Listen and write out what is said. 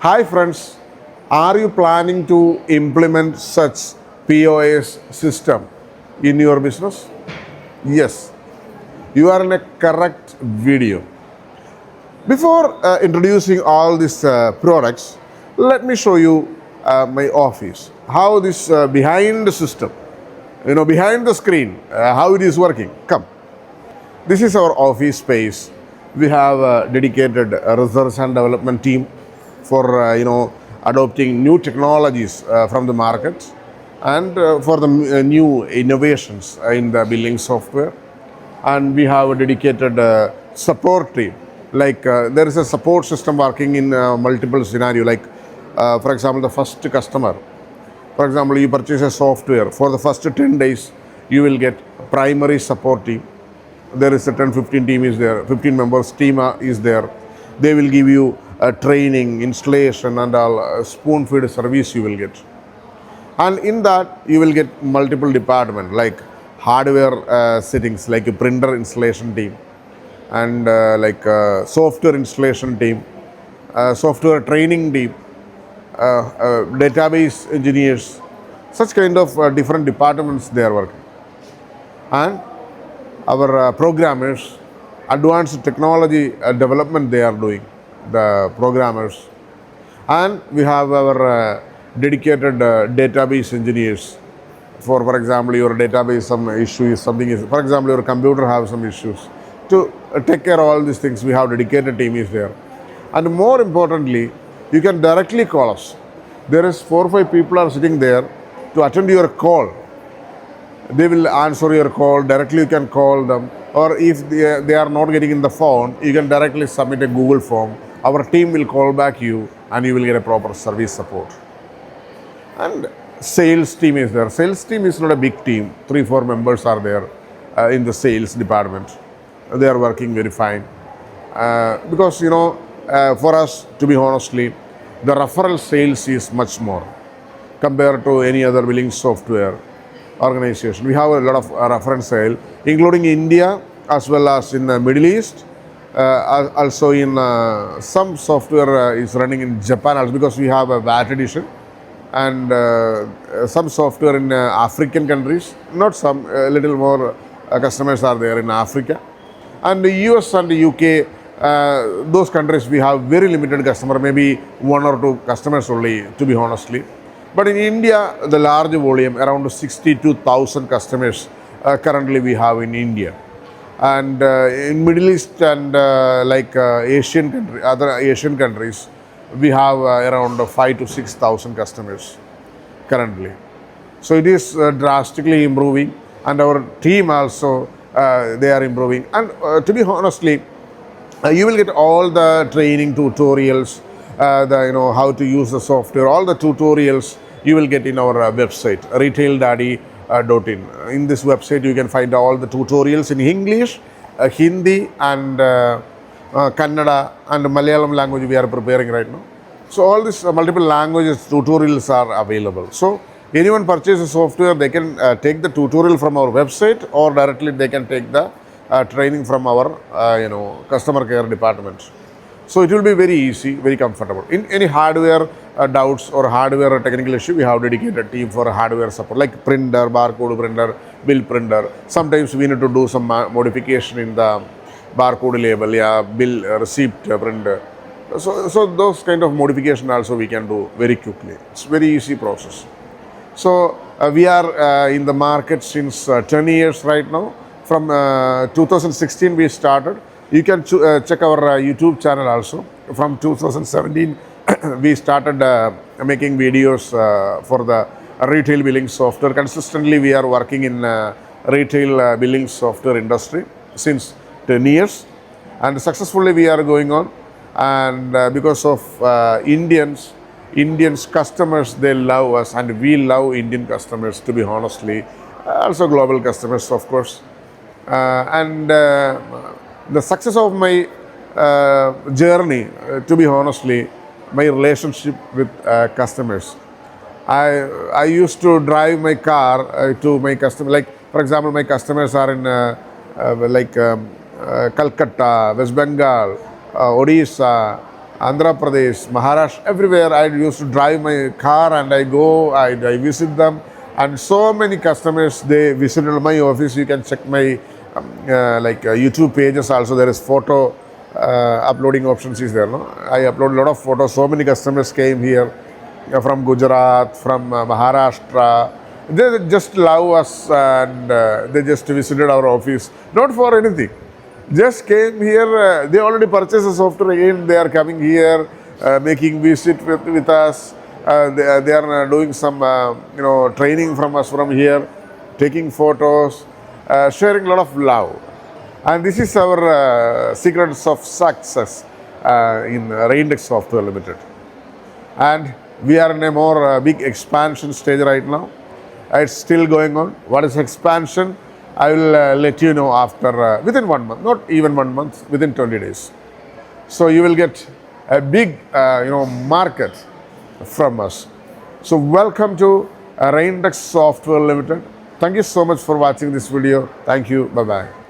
Hi friends, are you planning to implement such POS system in your business? Yes, you are in a correct video. Before introducing all these products, let me show you my office. How this behind the system, behind the screen, how it is working. Come. This is our office space. We have a dedicated research and development team for adopting new technologies from the market and for the new innovations in the billing software. And we have a dedicated support team. Like there is a support system working in multiple scenario. Like for example, the first customer. For example, you purchase a software for the first 10 days, you will get primary support team. There is a 10-15 team is there, 15 members team is there. They will give you training, installation and all spoon feed service you will get. And in that you will get multiple department like hardware settings, like a printer installation team and software installation team, software training team, database engineers, such kind of different departments they are working. And our programmers, advanced technology development they are doing, the programmers. And we have our dedicated database engineers. For example, your database some issue is something is, for example, your computer have some issues. To take care of all these things, we have dedicated team is there. And more importantly, you can directly call us. There is 4 or 5 people are sitting there to attend your call. They will answer your call, directly you can call them, or if they are not getting in the phone, you can directly submit a Google form. Our team will call back you and you will get a proper service support. And sales team is there. Sales team is not a big team, 3-4 members are there in the sales department. They are working very fine. Because for us, to be honestly, the referral sales is much more compared to any other billing software organization. We have a lot of reference sale, including India as well as in the Middle East. Also in some software is running in Japan also because we have a VAT edition, and some software in African countries, not some, a little more customers are there in Africa. And the US and the UK, those countries we have very limited customer, maybe 1 or 2 customers only, to be honestly. But in India, the large volume, around 62,000 customers currently we have in India. And in Middle East and Asian country, other Asian countries, we have around 5,000 to 6,000 customers currently. So it is drastically improving, and our team also, they are improving. And to be honestly, you will get all the training tutorials, how to use the software, all the tutorials you will get in our website, retaildaddy.in. In this website, you can find all the tutorials in English, Hindi, and Kannada, and Malayalam language we are preparing right now. So all these multiple languages tutorials are available. So anyone purchases software, they can take the tutorial from our website, or directly they can take the training from our customer care department. So it will be very easy, very comfortable. In any hardware doubts or hardware technical issue, we have dedicated team for hardware support, like printer, barcode printer, bill printer. Sometimes we need to do some modification in the barcode label, bill receipt printer. So those kind of modification also we can do very quickly. It's very easy process. So we are in the market since 10 years right now. From 2016 we started. You can check our YouTube channel also. From 2017, we started making videos for the retail billing software. Consistently, we are working in retail billing software industry since 10 years. And successfully we are going on. And because of Indians customers, they love us, and we love Indian customers, to be honestly. Also global customers, of course. The success of my journey, to be honestly, my relationship with customers. I used to drive my car to my customer. Like for example, my customers are in Calcutta, West Bengal, Odisha, Andhra Pradesh, Maharashtra, everywhere I used to drive my car and I go, I visit them. And so many customers, they visited my office. You can check my YouTube pages also. There is photo uploading options is there. No? I upload a lot of photos. So many customers came here from Gujarat, from Maharashtra. They just love us and they just visited our office. Not for anything. Just came here, they already purchased the software again, they are coming here, making visit with us, they are doing some training from us from here, taking photos, sharing a lot of love. And this is our secrets of success in RAINTECH Software Limited. And we are in a more big expansion stage right now. It's still going on. What is expansion? I will let you know after, within 1 month, not even 1 month, within 20 days. So you will get a big, market from us. So welcome to RAINTECH Software Limited. Thank you so much for watching this video. Thank you. Bye-bye.